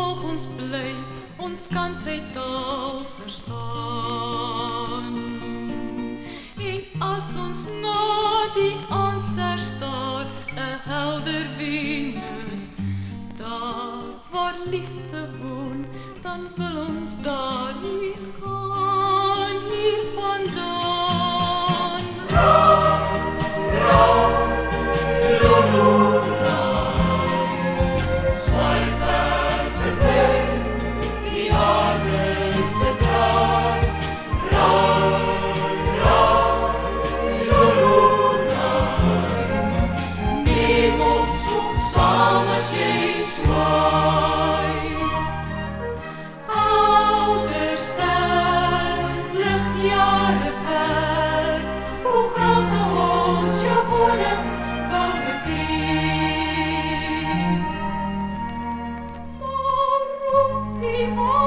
volg ons bly, ons kan sy taal verstaan. En as ons na die aandster staar, 'n helder Venus, daar waar liefde woon, dan wil ons daarheen gaan, hier vandaan. People